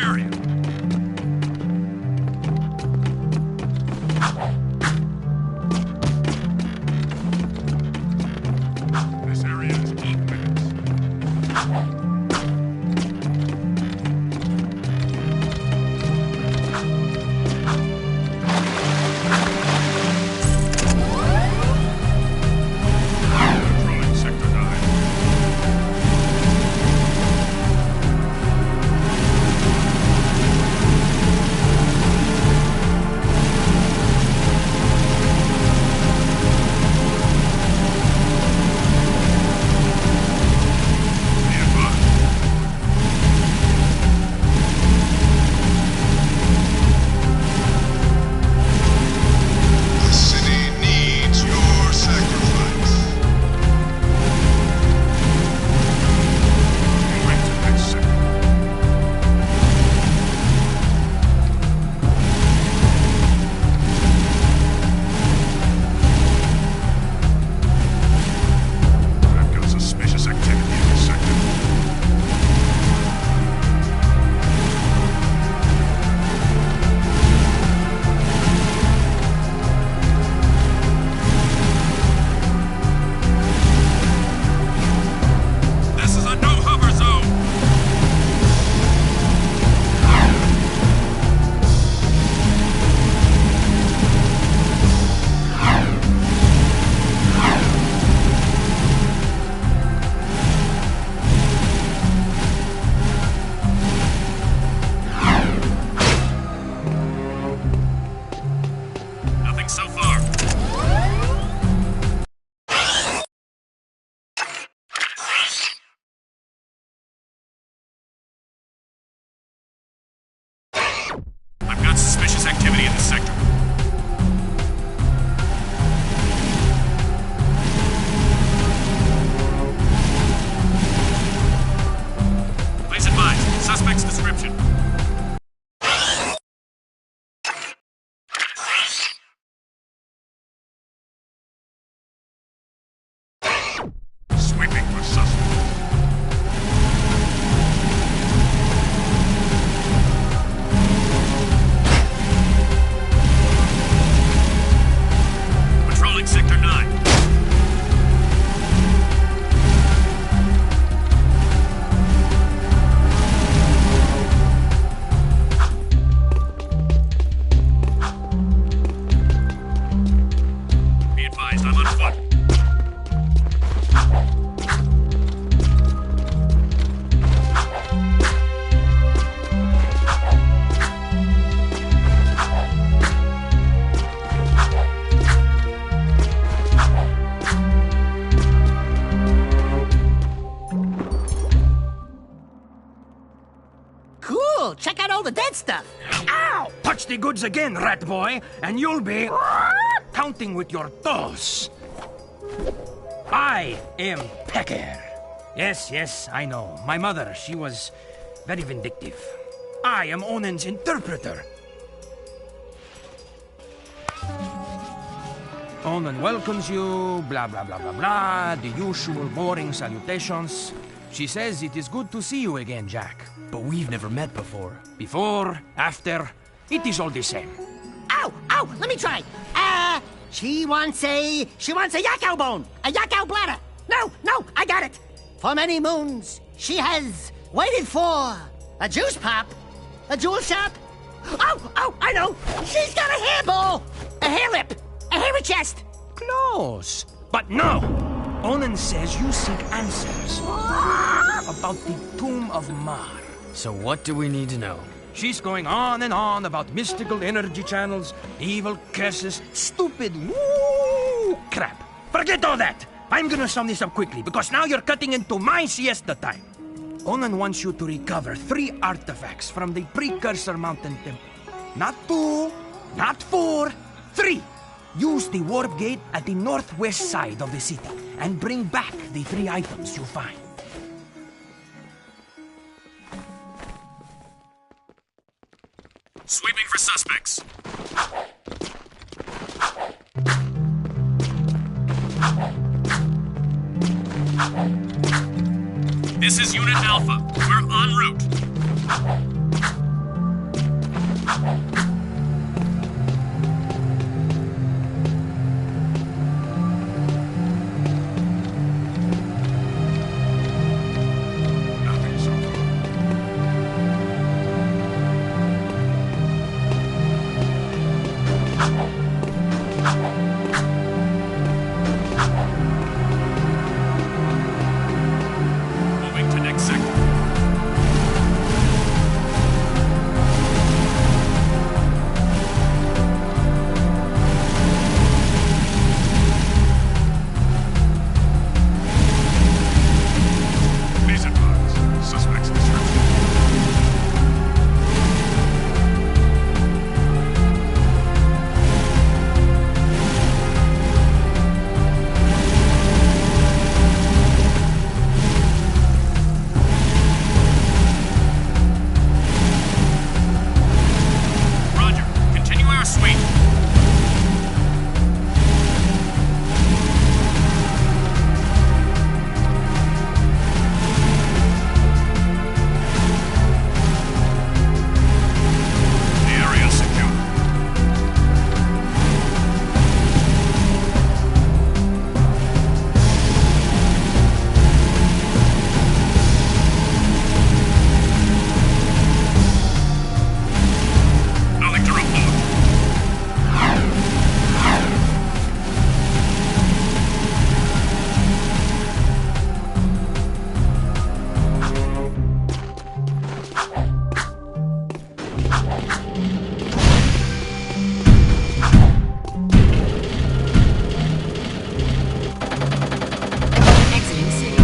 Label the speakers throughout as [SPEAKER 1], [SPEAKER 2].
[SPEAKER 1] area. This area is off limits. Controlling Sector 9.
[SPEAKER 2] The city needs your sacrifice.
[SPEAKER 1] Moving to next sector. I've got suspicious activity in this sector. This is a no-hover zone! Nothing so far. I've got suspicious activity in this sector. Please advise, suspect's description. Sweeping for suspect. Patrolling Sector 9. Be advised, I'm on foot.
[SPEAKER 3] Cool! Check out all the dead stuff!
[SPEAKER 4] Ow! Touch the goods again, rat boy, and you'll be counting with your toes. I am Pecker. Yes, I know. My mother, she was very vindictive. I am Onin's interpreter. Onin welcomes you, blah, blah, blah, blah, blah, the usual boring salutations. She says it is good to see you again, Jak.
[SPEAKER 5] But we've never met before.
[SPEAKER 4] Before, after, it is all the same.
[SPEAKER 3] Ow! Ow! Let me try! She wants a yak bone! A yak bladder! No! I got it! For many moons, she has waited for a juice pop, a jewel shop. Oh! I know! She's got a hairball! A hair lip! A hairy chest!
[SPEAKER 4] Close. But no! Onin says you seek answers about the Tomb of Mar.
[SPEAKER 5] So what do we need to know?
[SPEAKER 4] She's going on and on about mystical energy channels, evil curses, stupid woo crap. Forget all that! I'm gonna sum this up quickly, because now you're cutting into my siesta time. Onin wants you to recover 3 artifacts from the Precursor Mountain Temple. Not 2, not 4, 3! Use the warp gate at the northwest side of the city, and bring back the 3 items you find.
[SPEAKER 1] Sweeping for suspects. This is Unit Alpha. We're en route.
[SPEAKER 6] Exiting city.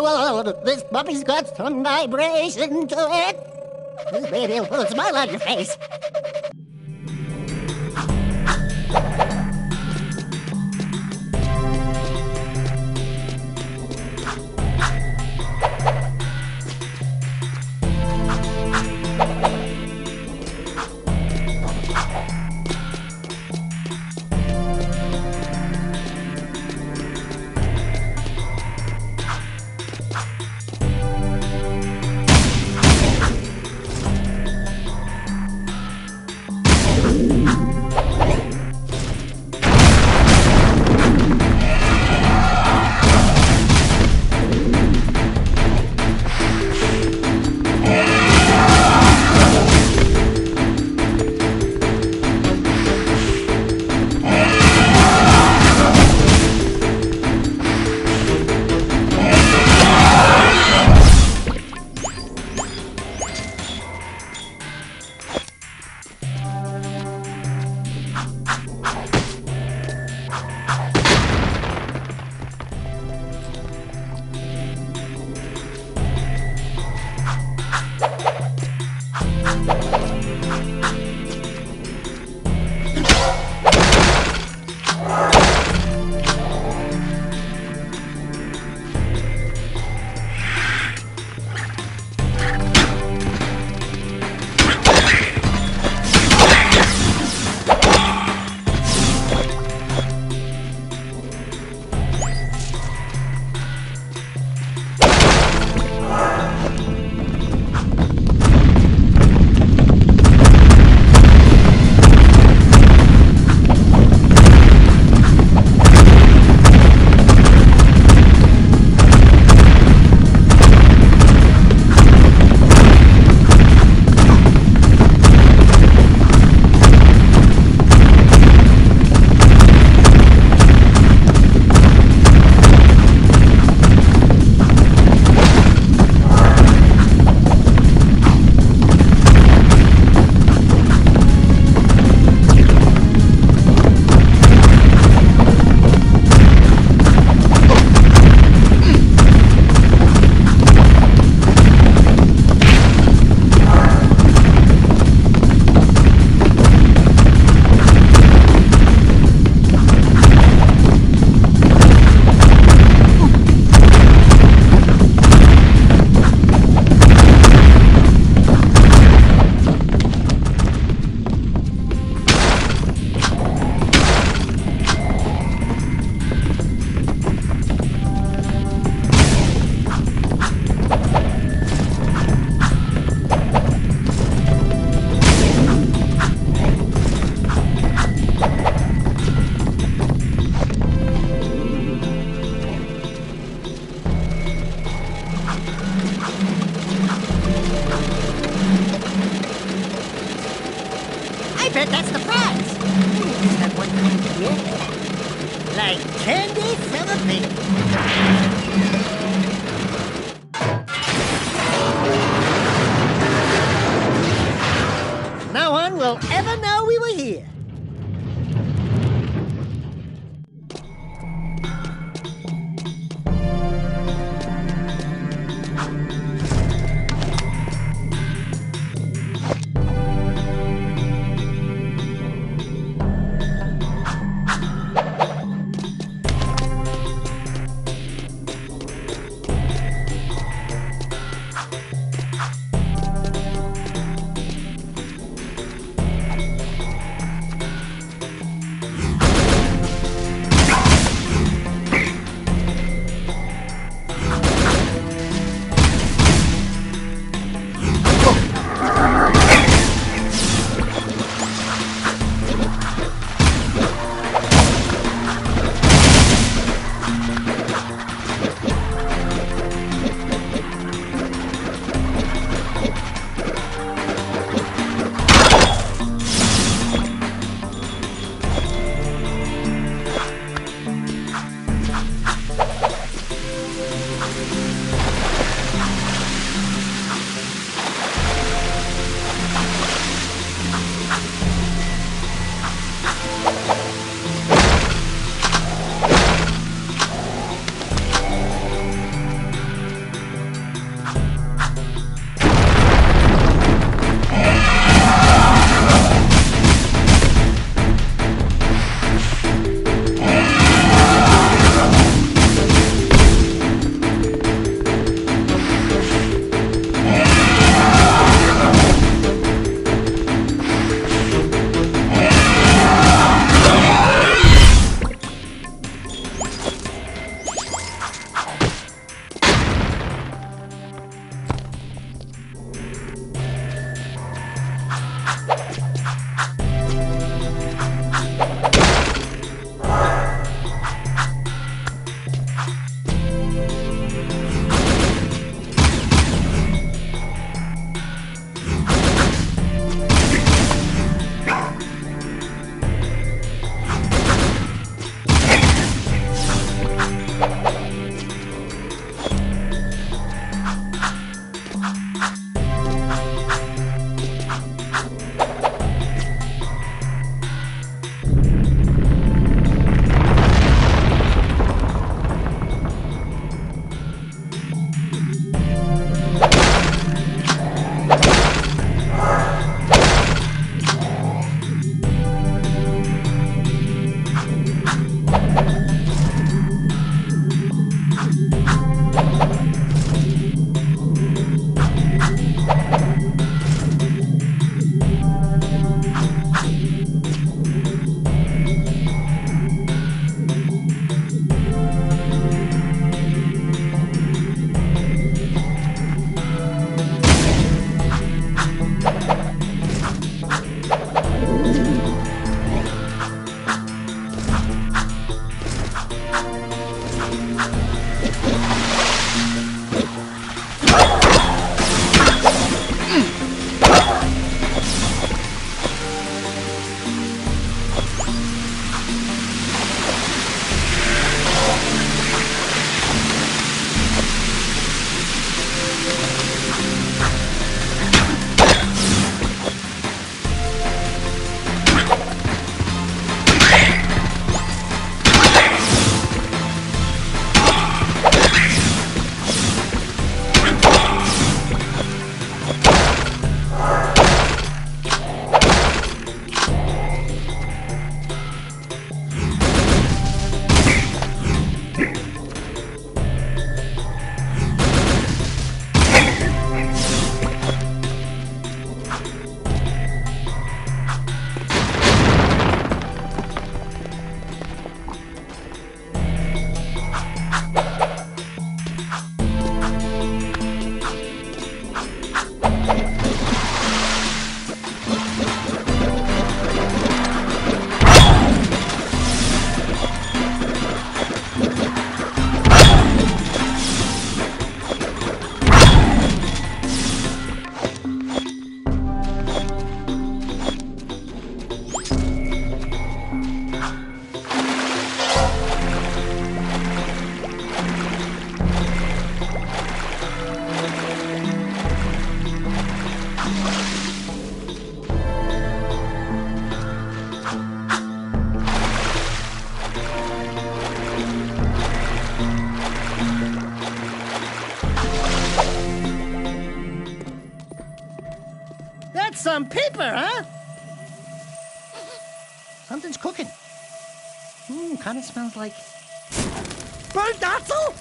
[SPEAKER 3] This puppy's got some vibration to it. This baby will put a smile on your face. bet that's the prize. Is that one coming here? Like candy from a baby. No one will ever know we were here. some paper, huh? Something's cooking. Kind of smells like burnt Otzel?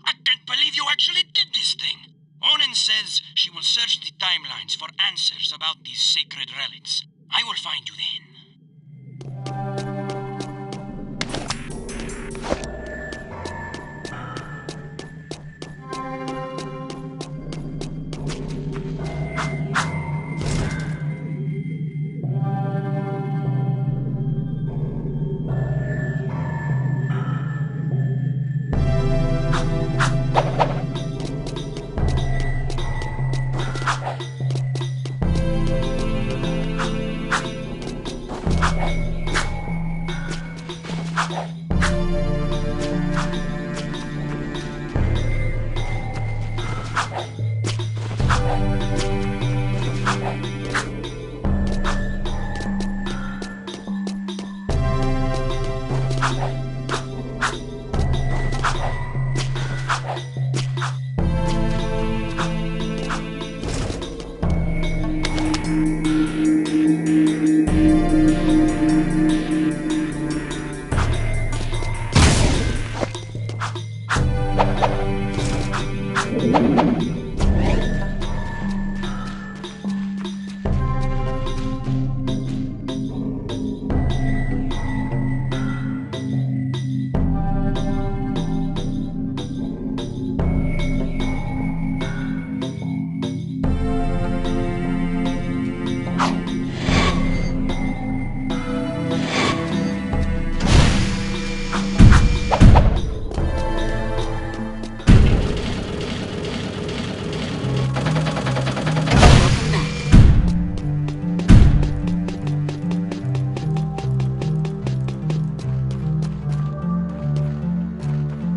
[SPEAKER 4] I can't believe you actually did this thing. Onin says she will search the timelines for answers about these sacred relics. I will find you then.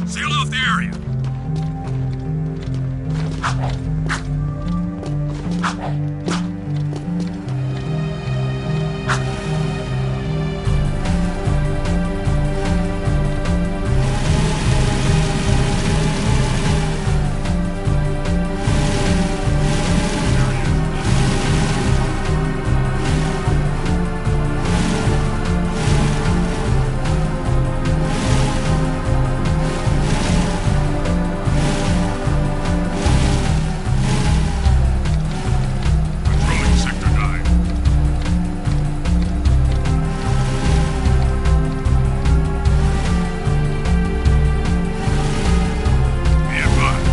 [SPEAKER 1] Seal off the area. Controlling Sector 9. Be advised.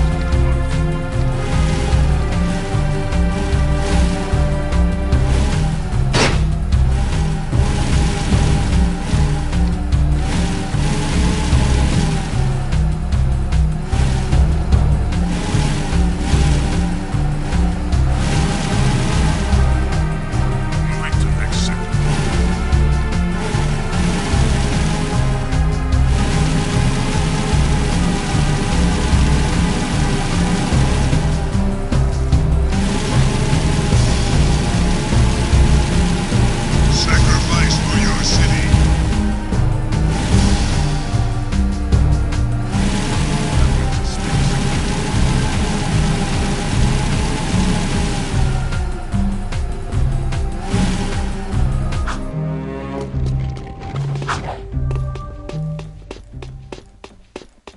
[SPEAKER 1] Moving to next sector.
[SPEAKER 2] Sacrifice for your city.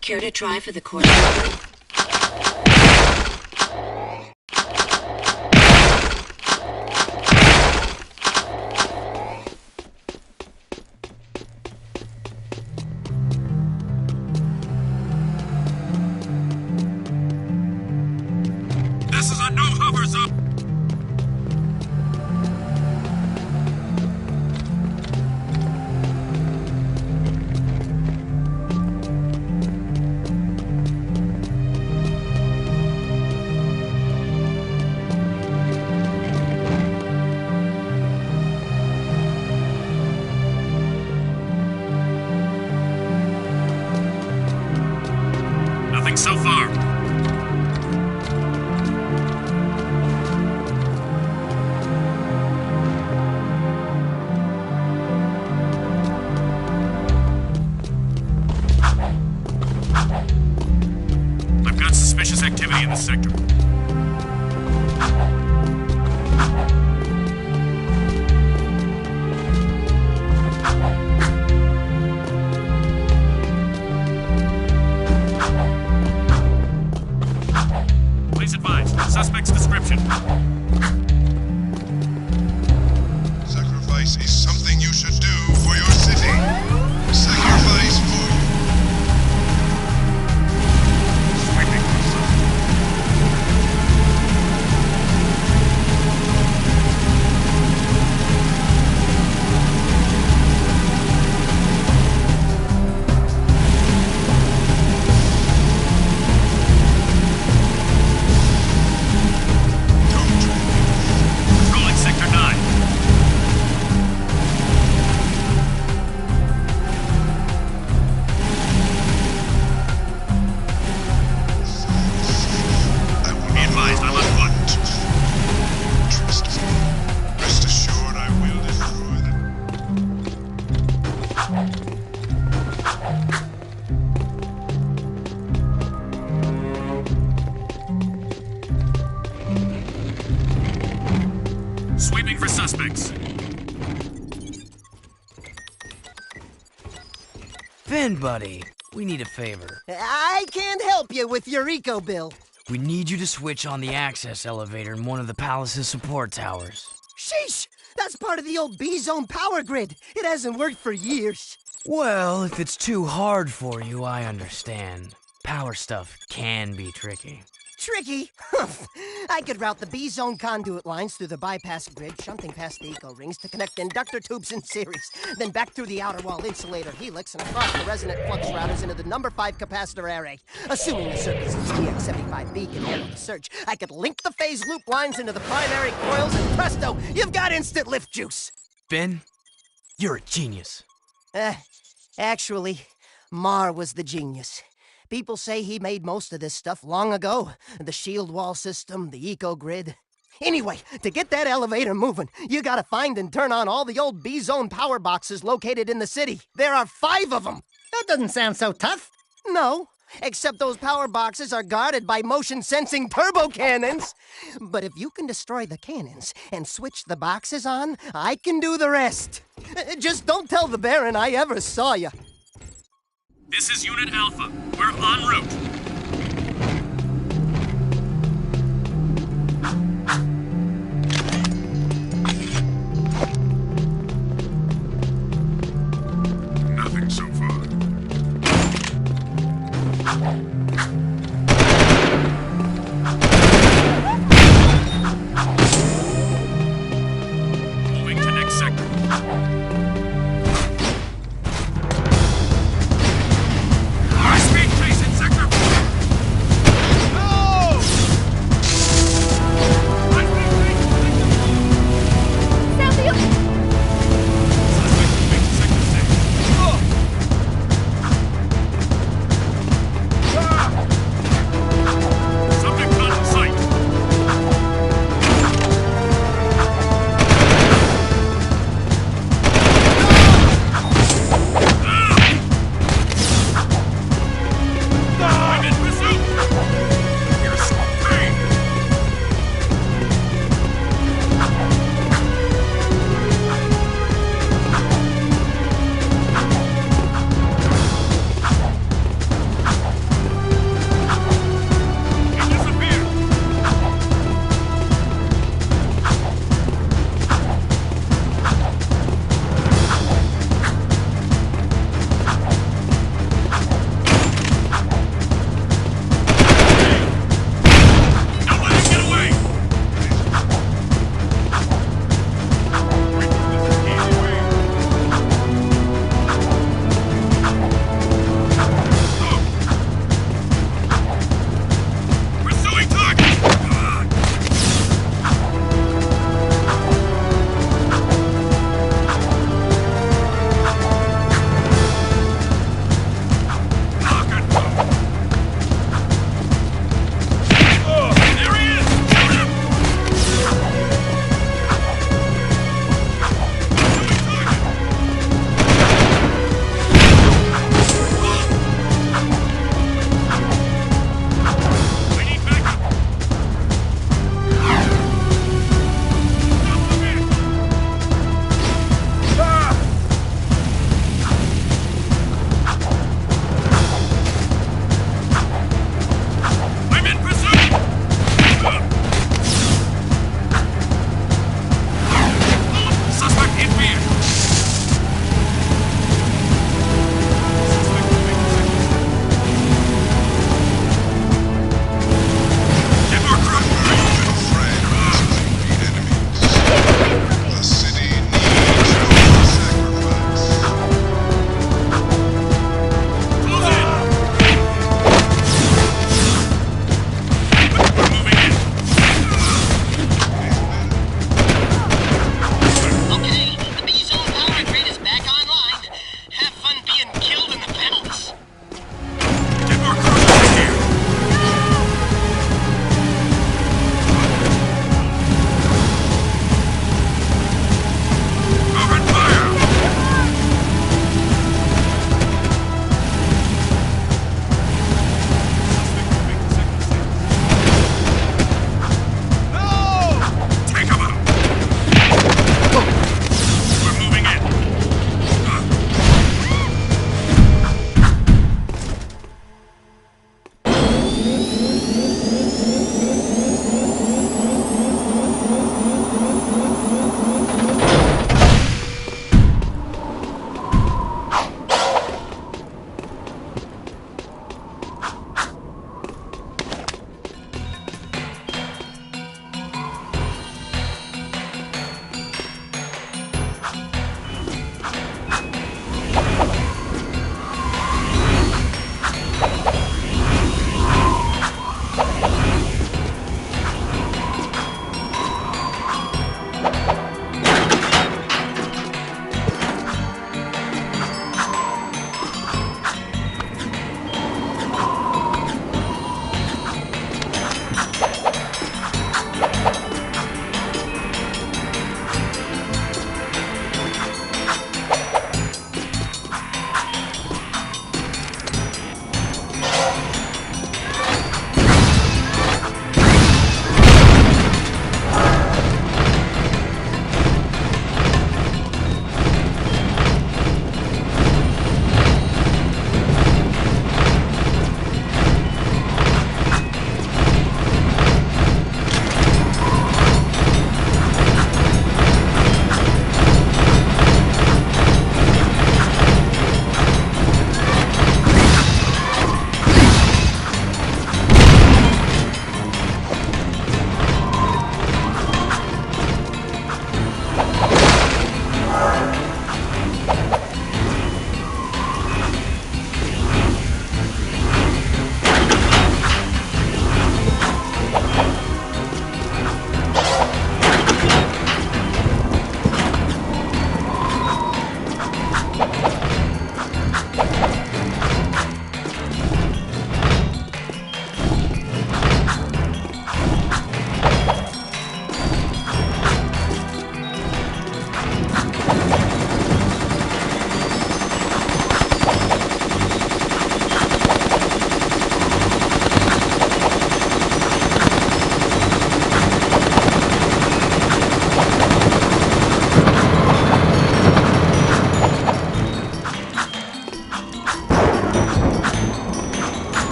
[SPEAKER 6] Care to try for the court?
[SPEAKER 1] This is a no hover zone. suspicious activity in the sector. Please advise. Suspect's description.
[SPEAKER 2] Sacrifice is something you should do for your city. Sacrifice for you.
[SPEAKER 1] Sweeping for suspects. Controlling Sector 9.
[SPEAKER 2] I will
[SPEAKER 1] Be advised, I'm on foot.
[SPEAKER 2] trust me. Rest assured I will destroy them.
[SPEAKER 1] Sweeping for suspects.
[SPEAKER 5] Finn, buddy, we need a favor.
[SPEAKER 3] I can't help you with your eco bill.
[SPEAKER 5] We need you to switch on the access elevator in one of the palace's support towers.
[SPEAKER 3] Sheesh! That's part of the old B-zone power grid. It hasn't worked for years.
[SPEAKER 5] Well, if it's too hard for you, I understand. Power stuff can be tricky.
[SPEAKER 3] Tricky? I could route the B-zone conduit lines through the bypass grid, shunting past the eco rings to connect inductor tubes in series, then back through the outer wall insulator helix and across the resonant flux routers into the number 5 capacitor array. Assuming the circuit's TX75B can handle the surge, I could link the phase loop lines into the primary coils, and presto, you've got instant lift juice.
[SPEAKER 5] Finn, you're a genius.
[SPEAKER 3] Actually, Mar was the genius. People say he made most of this stuff long ago. The shield wall system, the eco-grid. Anyway, to get that elevator moving, you gotta find and turn on all the old B-zone power boxes located in the city. There are 5 of them. That doesn't sound so tough. No, except those power boxes are guarded by motion-sensing turbo cannons. But if you can destroy the cannons and switch the boxes on, I can do the rest. Just don't tell the Baron I ever saw you.
[SPEAKER 1] This is Unit Alpha. We're en route.
[SPEAKER 2] Nothing so far.
[SPEAKER 1] Moving to next sector. High-speed chase in Sector 4!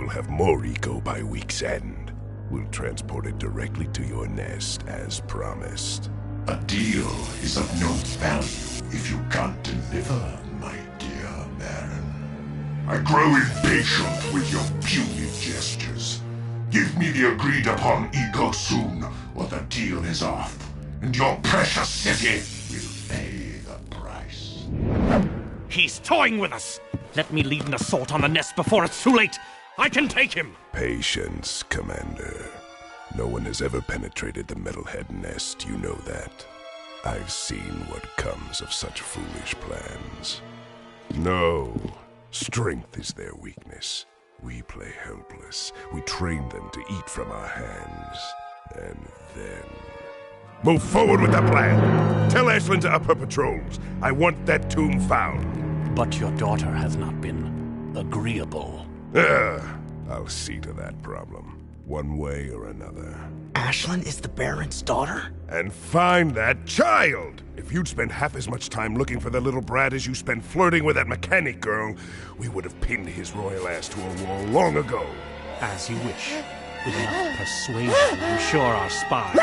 [SPEAKER 7] You'll have more eco by week's end. We'll transport it directly to your nest, as promised.
[SPEAKER 8] A deal is of no value if you can't deliver, my dear Baron. I grow impatient with your puny gestures. Give me the agreed-upon eco soon, or the deal is off, and your precious city will pay the price.
[SPEAKER 1] He's toying with us! Let me lead an assault on the nest before it's too late! I can take him!
[SPEAKER 7] Patience, Commander. No one has ever penetrated the Metalhead nest, you know that. I've seen what comes of such foolish plans. No, strength is their weakness. We play helpless. We train them to eat from our hands. And then... Move forward with the plan! Tell Ashlyn to up her patrols. I want that tomb found.
[SPEAKER 1] But your daughter has not been agreeable.
[SPEAKER 7] I'll see to that problem. One way or another.
[SPEAKER 3] Ashlyn is the Baron's daughter?
[SPEAKER 7] And find that child! If you'd spent half as much time looking for the little brat as you spent flirting with that mechanic girl, we would have pinned his royal ass to a wall long ago.
[SPEAKER 1] As you wish. With enough persuasion, I'm sure our spy...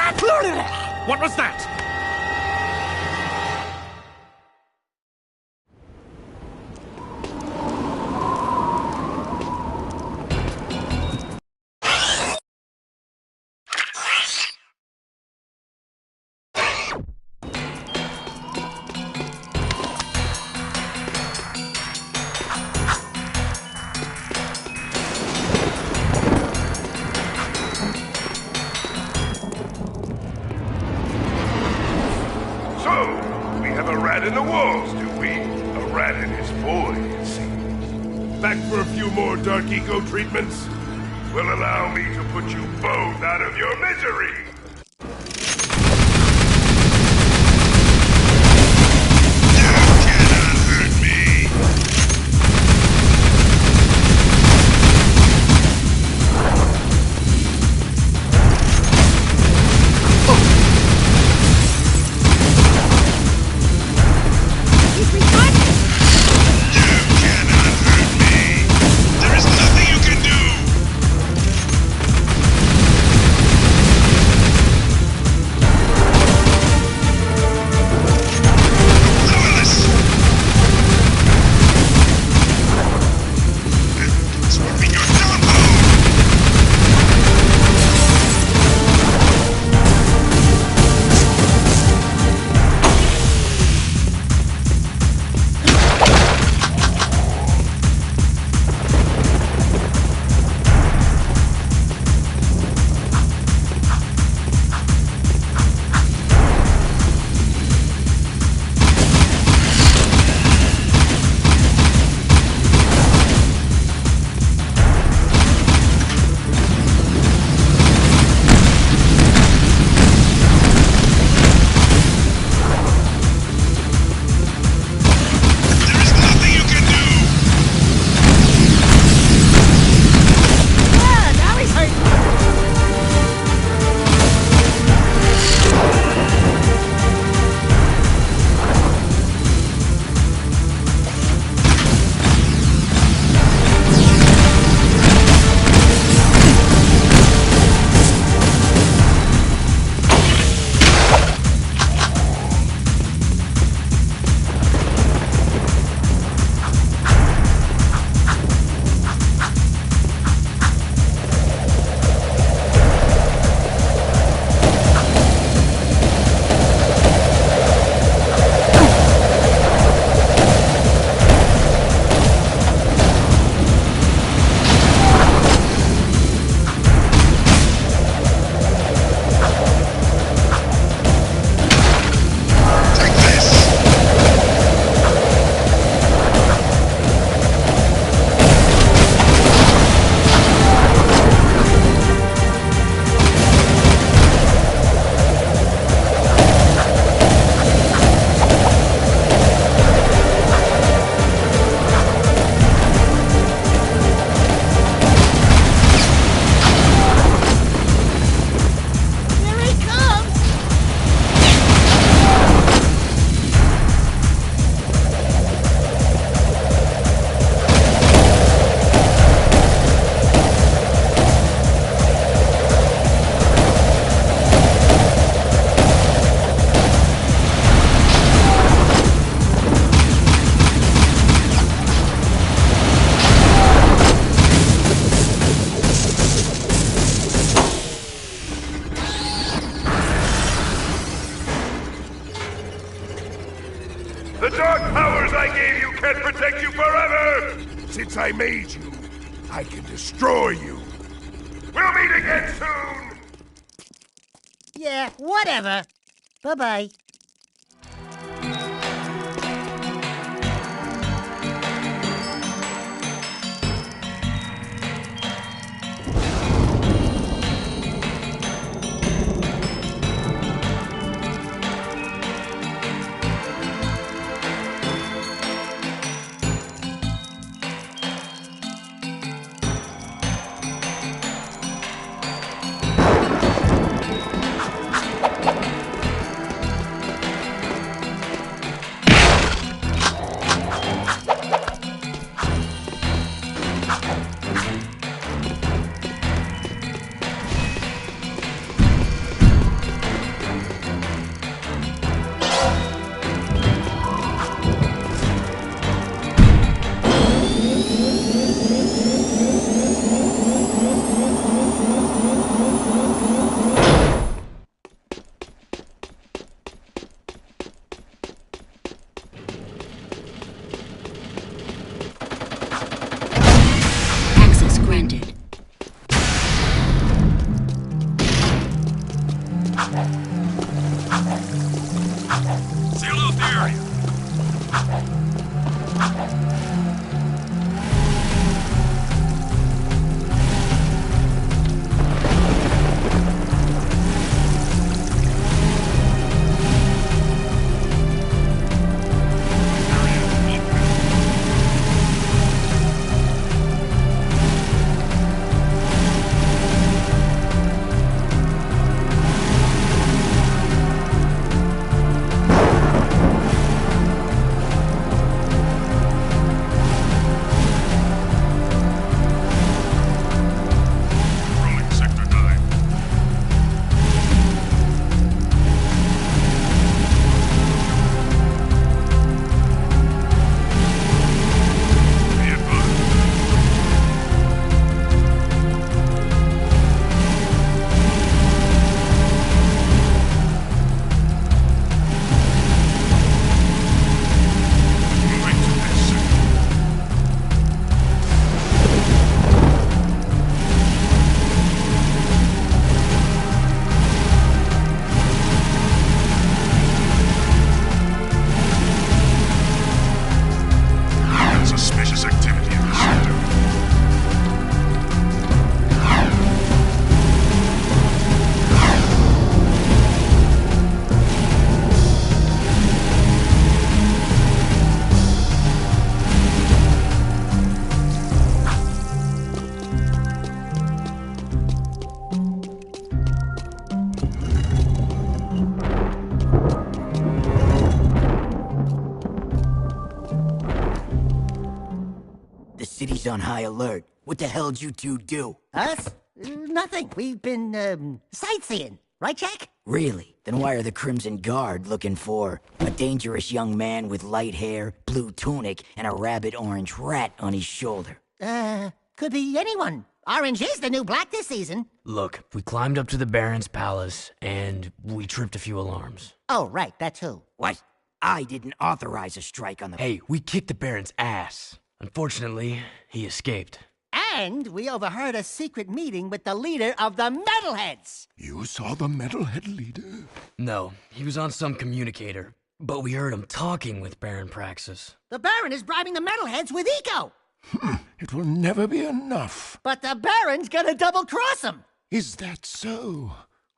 [SPEAKER 1] What was that?
[SPEAKER 7] In the walls, do we? A rat in his void, it seems. Back for a few more dark eco treatments? Will allow me to put you both out of your misery! The dark powers I gave you can't protect you forever! Since I made you, I can destroy you. We'll meet again soon!
[SPEAKER 3] Yeah, whatever. Bye-bye.
[SPEAKER 6] Access granted.
[SPEAKER 2] Seal off the area. Rolling sector 9. Be advised. Moving to this sector. Suspicious activity in the sector.
[SPEAKER 9] The city's on high alert. What the hell'd you two do?
[SPEAKER 3] Us? Nothing. We've been, sightseeing. Right, Jack?
[SPEAKER 9] Really? Then why are the Crimson Guard looking for a dangerous young man with light hair, blue tunic, and a rabbit orange rat on his shoulder?
[SPEAKER 3] Could be anyone. Orange is the new black this season.
[SPEAKER 5] Look, we climbed up to the Baron's palace, and we tripped a few alarms.
[SPEAKER 3] Oh, right, that too.
[SPEAKER 9] What? I didn't authorize a strike on the...
[SPEAKER 5] Hey, we kicked the Baron's ass. Unfortunately, he escaped.
[SPEAKER 3] And we overheard a secret meeting with the leader of the Metalheads.
[SPEAKER 8] You saw the metalhead leader?
[SPEAKER 5] No, he was on some communicator, but we heard him talking with Baron Praxis.
[SPEAKER 3] The Baron is bribing the Metalheads with eco.
[SPEAKER 8] It will never be enough.
[SPEAKER 3] But the Baron's gonna double-cross him.
[SPEAKER 8] Is that so?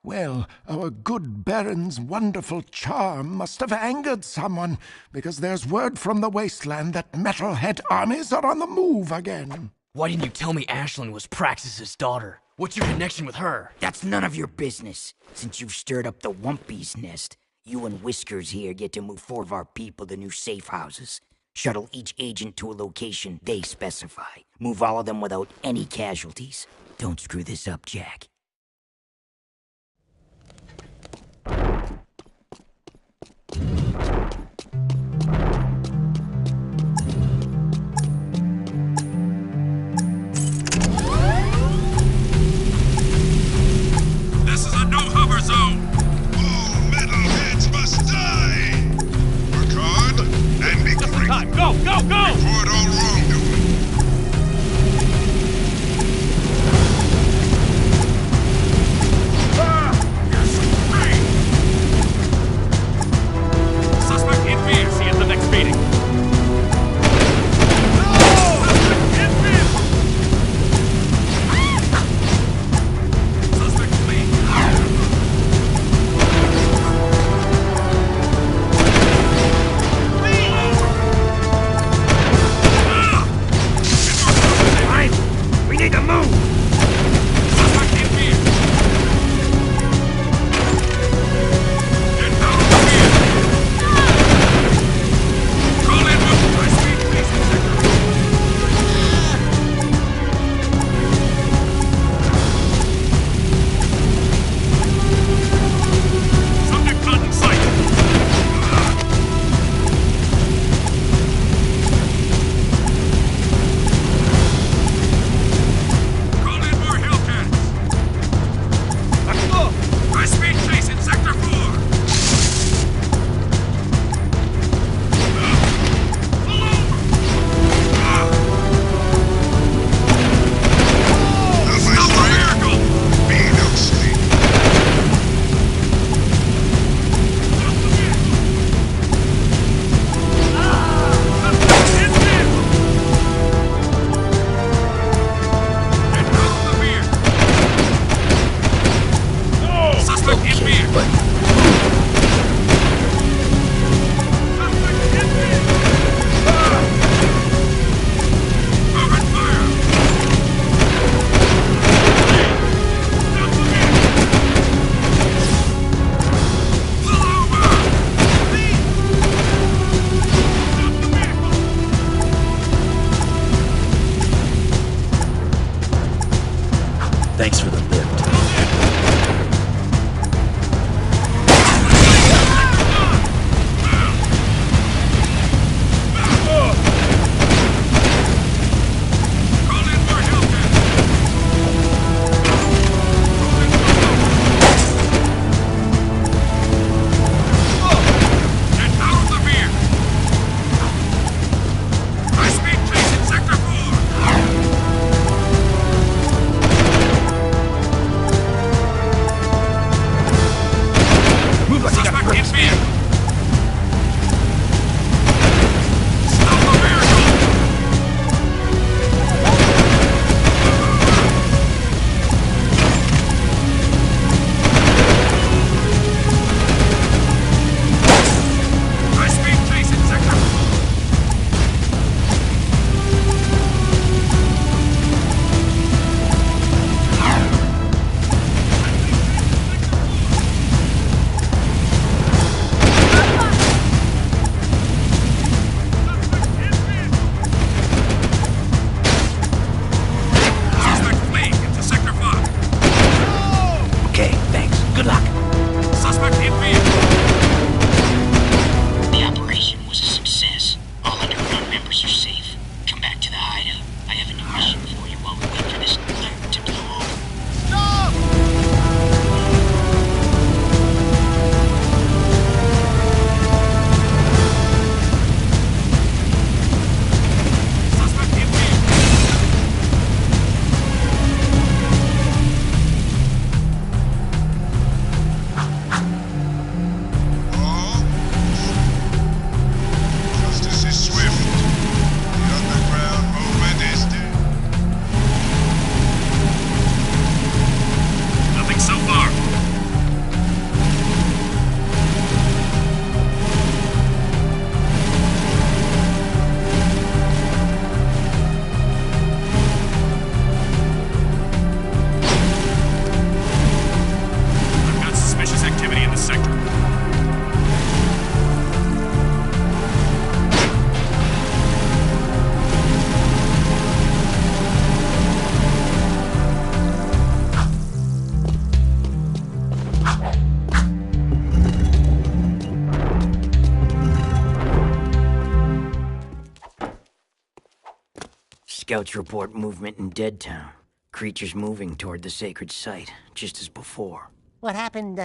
[SPEAKER 8] Well, our good Baron's wonderful charm must have angered someone, because there's word from the wasteland that metalhead armies are on the move again.
[SPEAKER 5] Why didn't you tell me Ashlyn was Praxis's daughter? What's your connection with her?
[SPEAKER 9] That's none of your business. Since you've stirred up the Wumpy's nest, you and Whiskers here get to move 4 of our people to new safe houses. Shuttle each agent to a location they specify. Move all of them without any casualties. Don't screw this up, Jack.
[SPEAKER 2] This is a no-hover zone! All metalheads must die! Work hard
[SPEAKER 1] Thanks for the lift.
[SPEAKER 9] Scouts report movement in Deadtown. Creatures moving toward the sacred site, just as before.
[SPEAKER 3] What happened,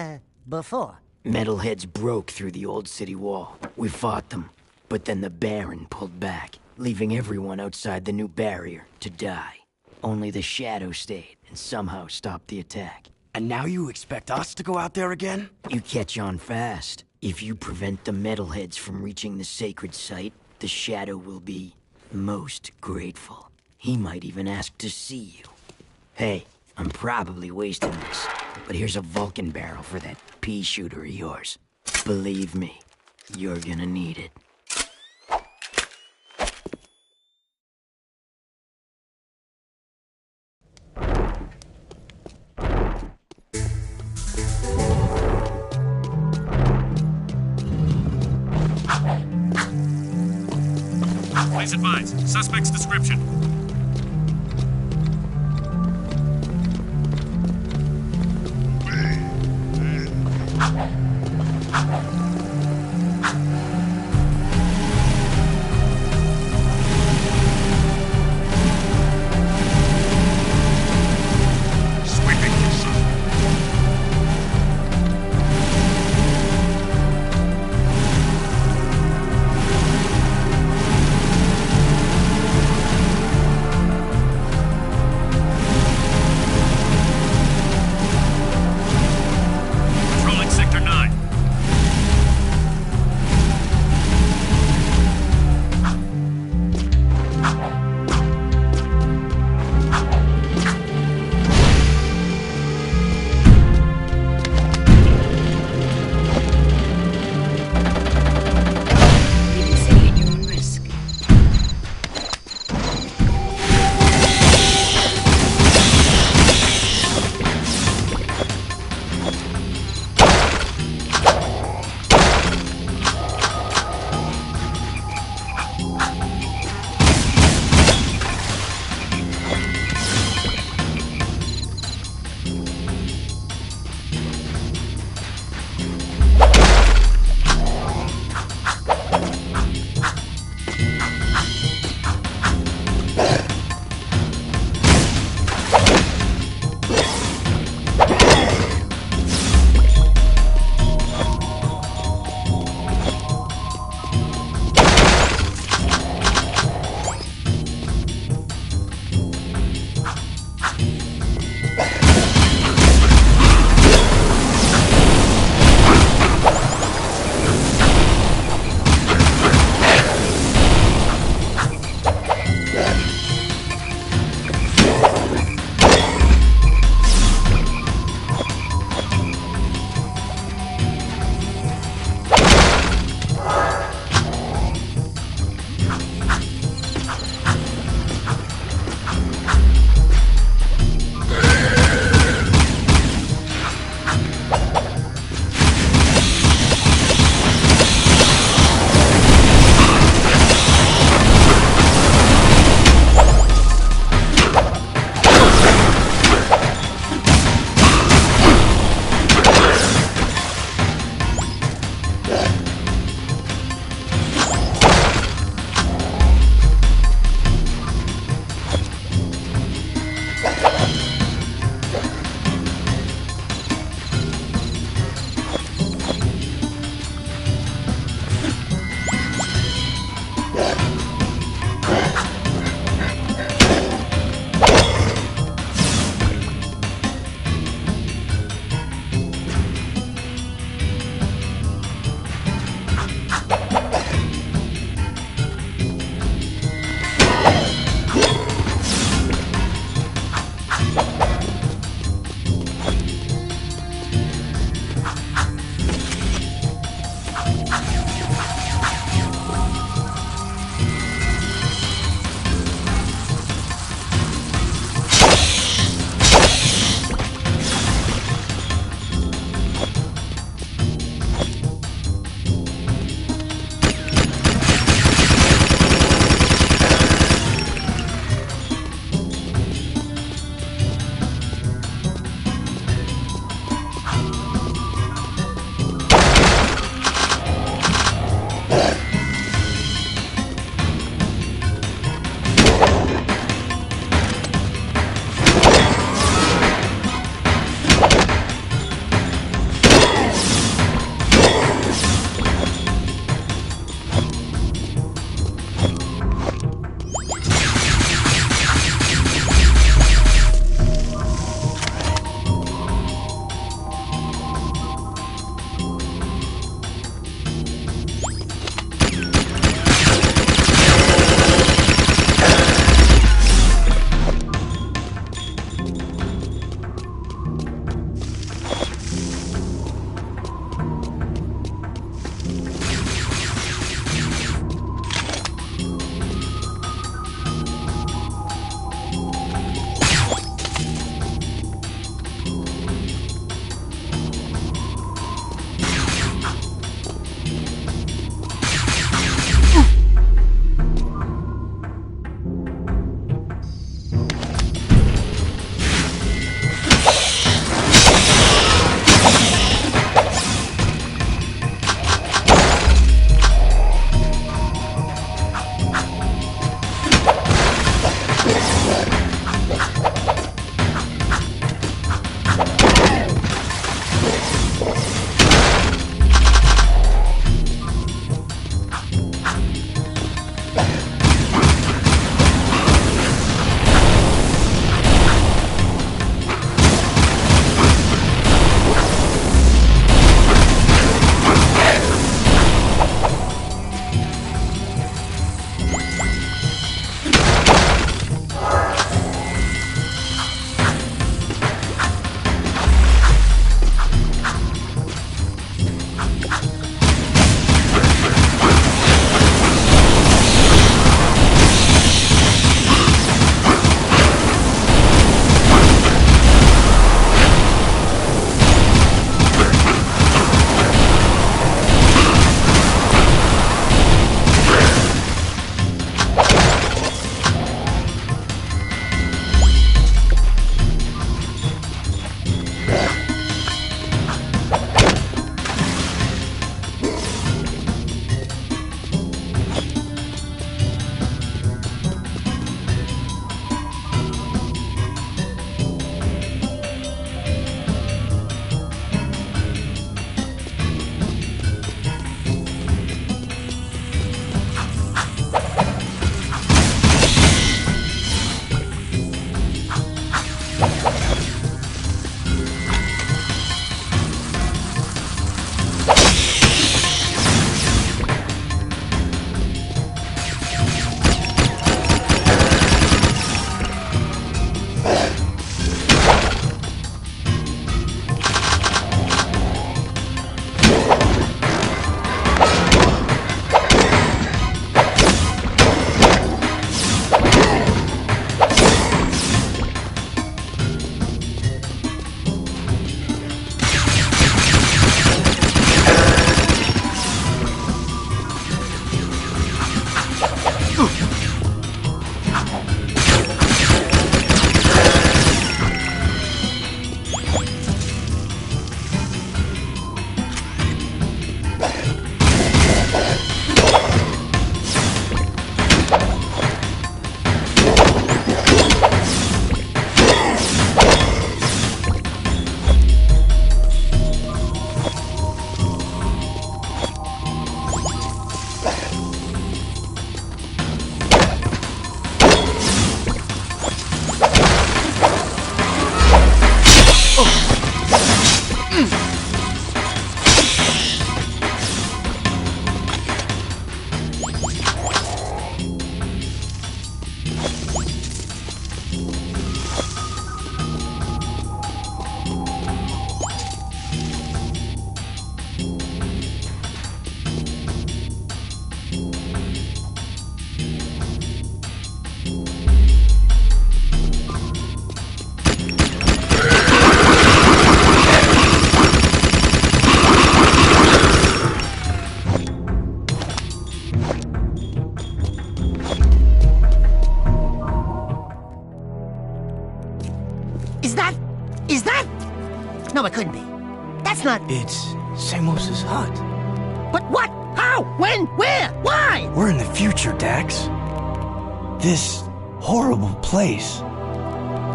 [SPEAKER 3] before?
[SPEAKER 9] Metalheads broke through the old city wall. We fought them, but then the Baron pulled back, leaving everyone outside the new barrier to die. Only the Shadow stayed and somehow stopped the attack.
[SPEAKER 5] And now you expect us to go out there again?
[SPEAKER 9] You catch on fast. If you prevent the Metalheads from reaching the sacred site, the Shadow will be most grateful. He might even ask to see you. Hey, I'm probably wasting this, but here's a Vulcan barrel for that pea shooter of yours. Believe me, you're gonna need it.
[SPEAKER 1] Please advise. Suspect's description.
[SPEAKER 3] No, it couldn't be. That's not...
[SPEAKER 5] It's Samos's hut.
[SPEAKER 3] But what? How? When? Where? Why?
[SPEAKER 5] We're in the future, Dax. This horrible place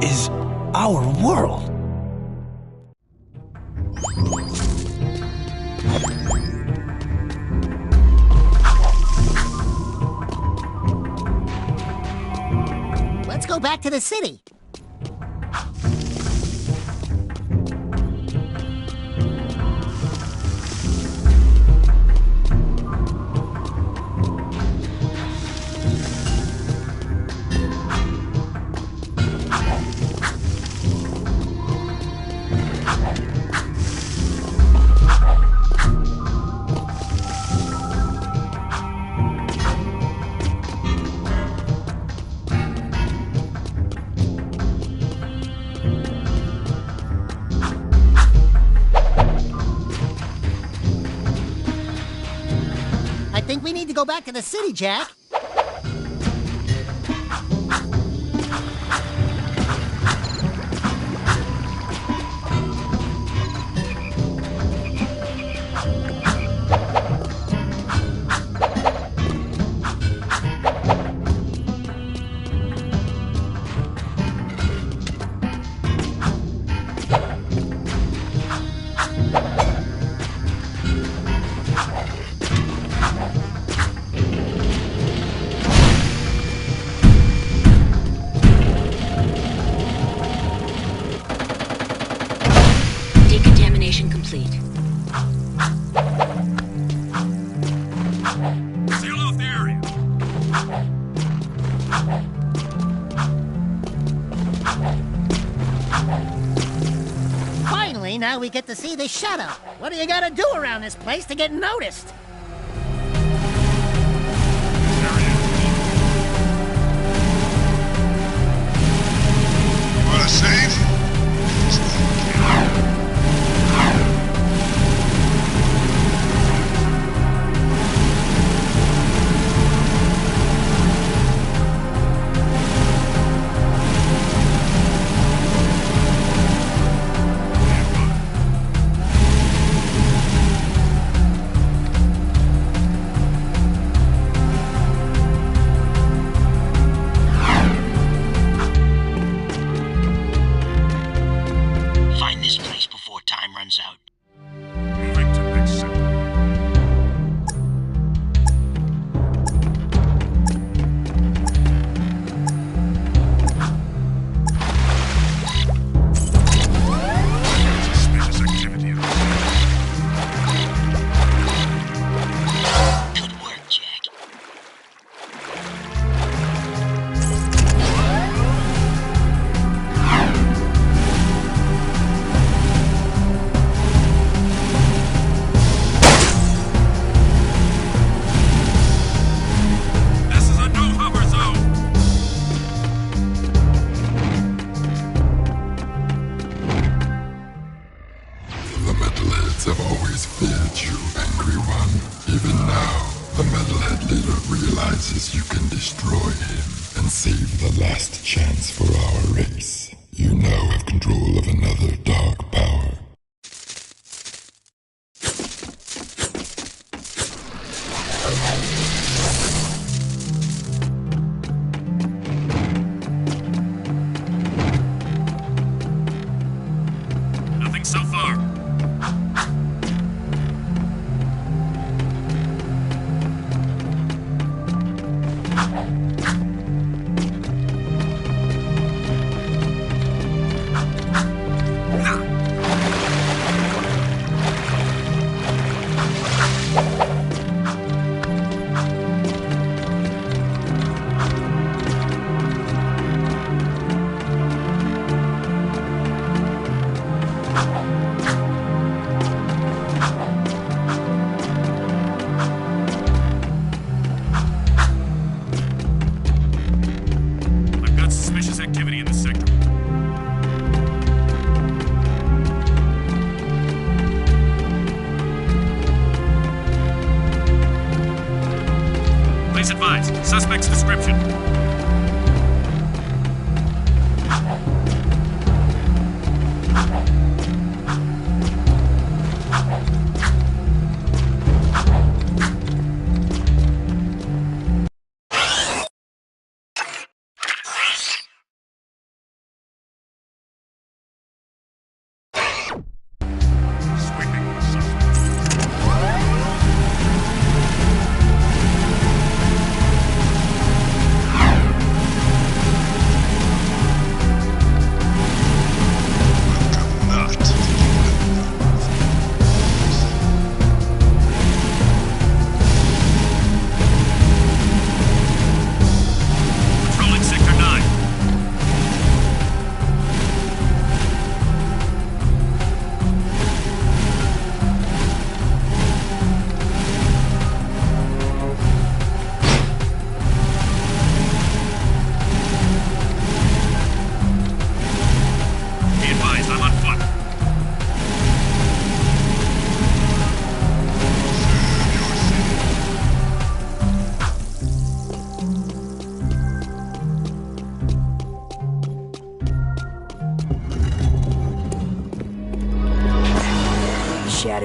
[SPEAKER 5] is our world.
[SPEAKER 3] Let's go back to the city. I think we need to go back to the city, Jak.
[SPEAKER 6] Decontamination complete.
[SPEAKER 2] Seal off the area.
[SPEAKER 3] Finally, now we get to see the shuttle. What do you gotta do around this place to get noticed?
[SPEAKER 2] Want to save?
[SPEAKER 9] Find this place before time runs out.
[SPEAKER 2] Moving to next sector. Suspicious activity.
[SPEAKER 9] Good work, Jak.
[SPEAKER 2] This is a no-hover zone.
[SPEAKER 8] The metalheads have always feared you, angry one. Even now, the metalhead leader realizes you can destroy him and save the last chance for our race. You now have control of another dark power.
[SPEAKER 2] Nothing so far. I've got suspicious activity in this sector. Please advise. Suspect's description.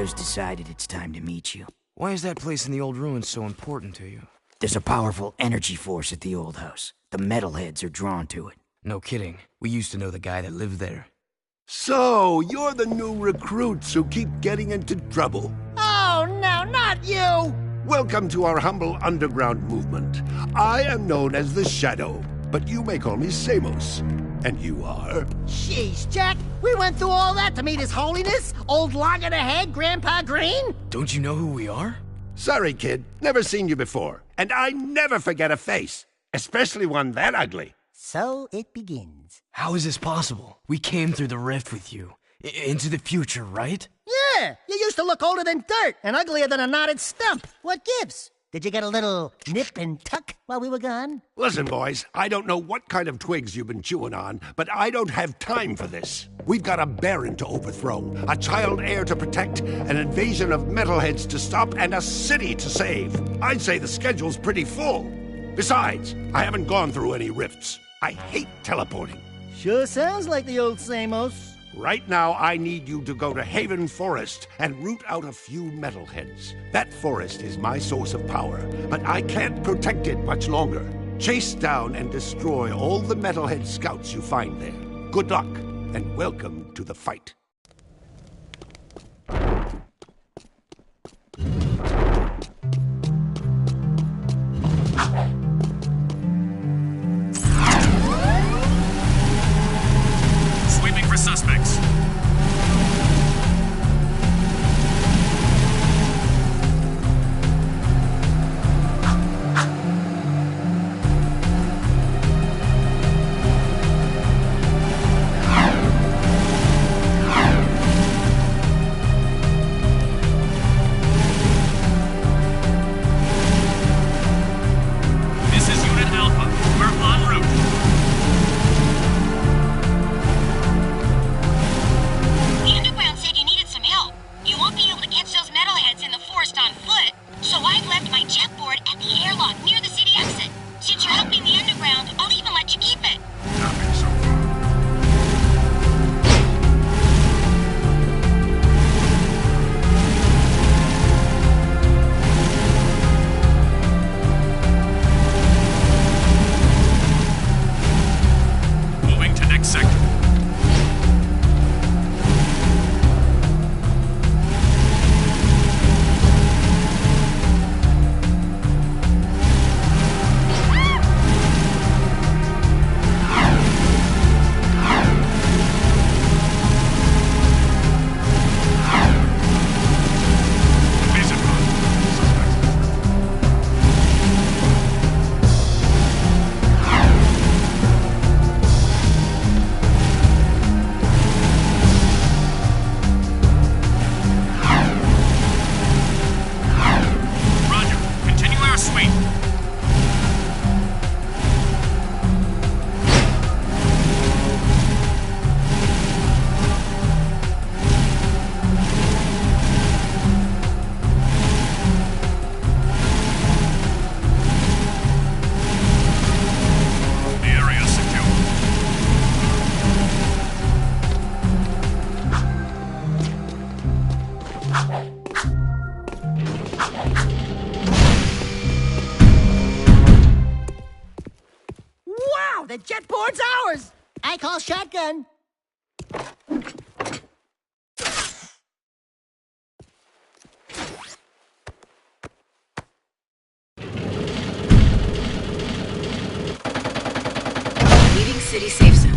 [SPEAKER 9] Shadows decided it's time to meet you.
[SPEAKER 5] Why is that place in the old ruins so important to you?
[SPEAKER 9] There's a powerful energy force at the old house. The metalheads are drawn to it.
[SPEAKER 5] No kidding. We used to know the guy that lived there.
[SPEAKER 10] So, you're the new recruits who keep getting into trouble.
[SPEAKER 3] Oh, no, not you!
[SPEAKER 10] Welcome to our humble underground movement. I am known as the Shadow, but you may call me Samos. And you are?
[SPEAKER 3] Jeez, Jack, we went through all that to meet His Holiness, old log in the head, Grandpa Green?
[SPEAKER 5] Don't you know who we are?
[SPEAKER 10] Sorry, kid. Never seen you before. And I never forget a face, especially one that ugly.
[SPEAKER 3] So it begins.
[SPEAKER 5] How is this possible? We came through the rift with you. Into the future, right?
[SPEAKER 3] Yeah, you used to look older than dirt and uglier than a knotted stump. What gives? Did you get a little nip and tuck while we were gone?
[SPEAKER 10] Listen, boys, I don't know what kind of twigs you've been chewing on, but I don't have time for this. We've got a Baron to overthrow, a child heir to protect, an invasion of metalheads to stop, and a city to save. I'd say the schedule's pretty full. Besides, I haven't gone through any rifts. I hate teleporting.
[SPEAKER 3] Sure sounds like the old Samos.
[SPEAKER 10] Right now, I need you to go to Haven Forest and root out a few metalheads. That forest is my source of power, but I can't protect it much longer. Chase down and destroy all the metalhead scouts you find there. Good luck, and welcome to the fight.
[SPEAKER 1] Sweeping for suspects. This is Unit Alpha. We're en route.
[SPEAKER 6] The underground said you needed some help. You won't be able to catch those metalheads in the forest on foot, so I've left my jetboard at the airlock near the city exit. Since you're helping the underground, I'll even let you keep it.
[SPEAKER 8] Nothing so far.
[SPEAKER 1] Moving to next sector. Vision run. Roger. Continue our sweep. The area is secure.
[SPEAKER 3] Wow, the jetboard's ours! I call shotgun.
[SPEAKER 6] Leaving city safe zone.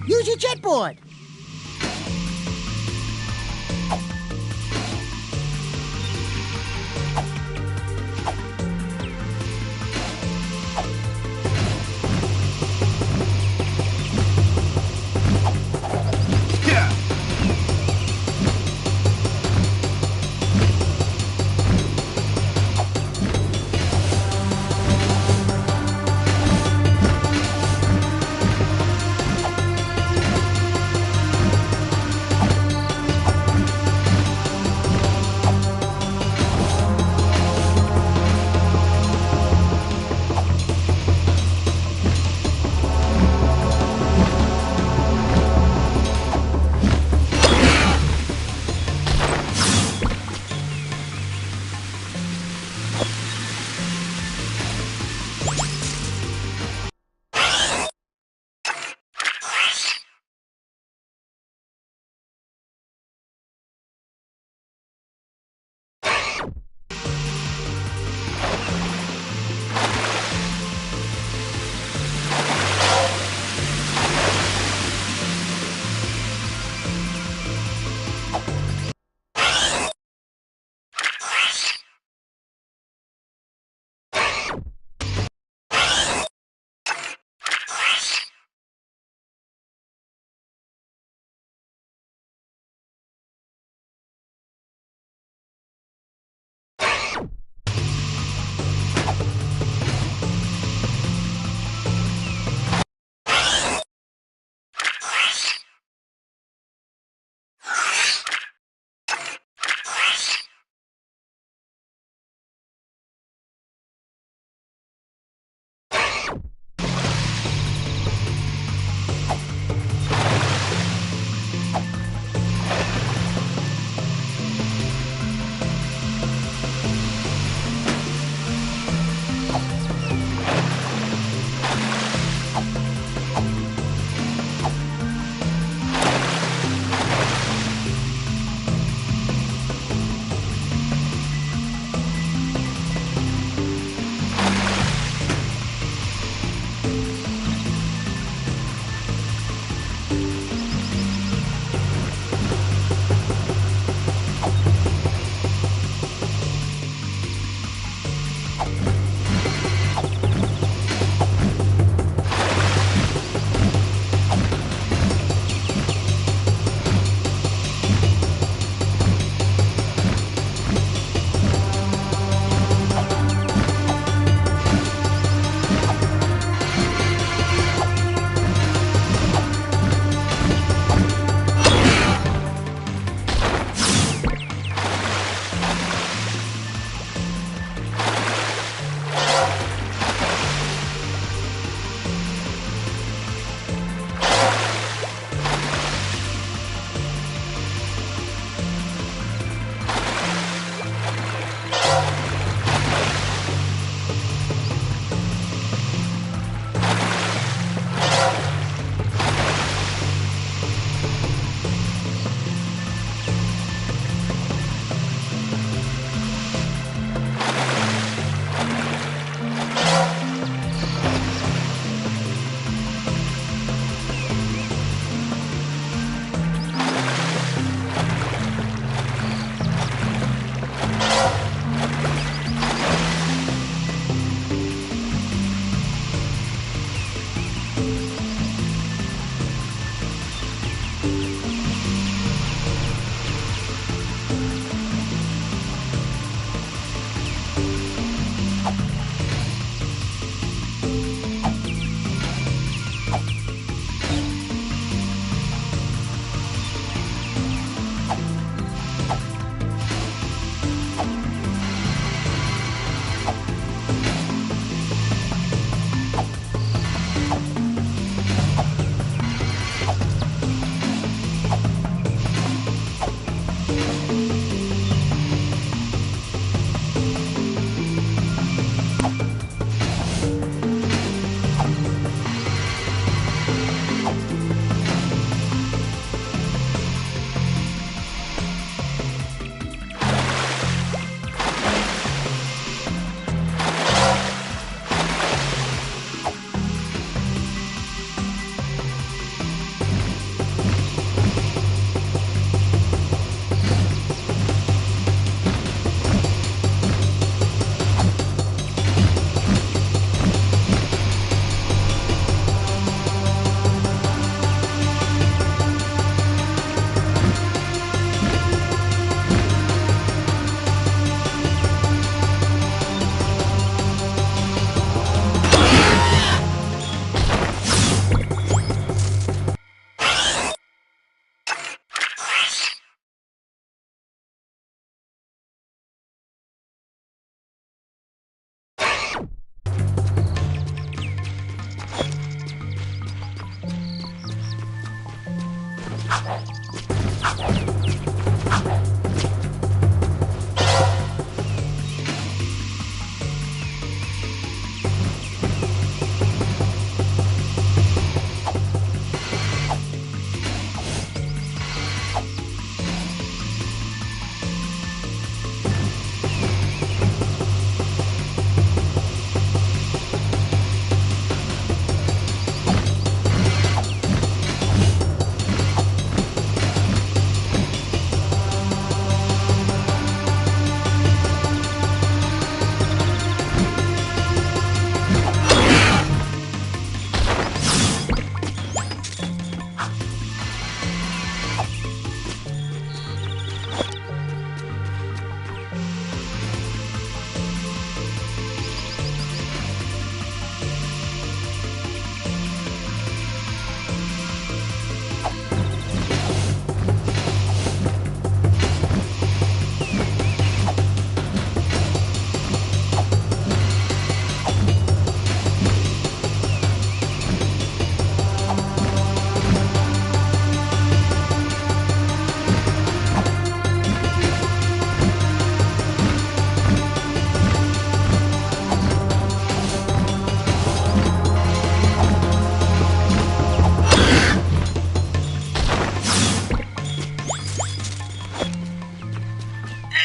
[SPEAKER 3] Use your jetboard.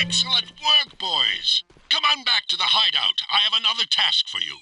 [SPEAKER 2] Excellent work, boys. Come on back to the hideout. I have another task for you.